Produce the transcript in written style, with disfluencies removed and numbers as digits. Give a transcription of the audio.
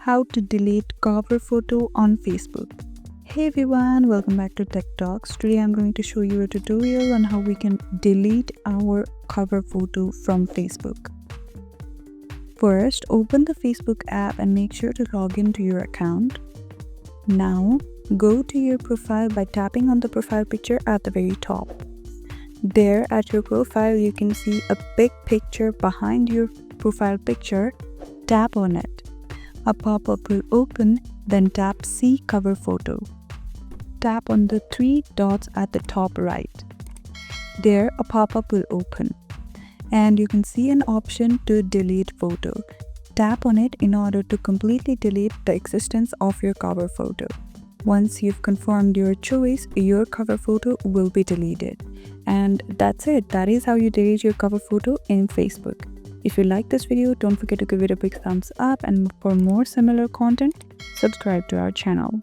How to delete cover photo on Facebook. Hey everyone, welcome back to Tech Talks. Today I'm going to show you a tutorial on how we can delete our cover photo from Facebook. First, open the Facebook app and make sure to log into your account. Now, go to your profile by tapping on the profile picture at the very top. There at your profile, you can see a big picture behind your profile picture. Tap on it. A pop-up will open, then tap See Cover Photo. Tap on the three dots at the top right. There, a pop-up will open, and you can see an option to delete photo. Tap on it in order to completely delete the existence of your cover photo. Once you've confirmed your choice, your cover photo will be deleted. And that's it. That is how you delete your cover photo in Facebook. If you like this video, don't forget to give it a big thumbs up, and for more similar content, subscribe to our channel.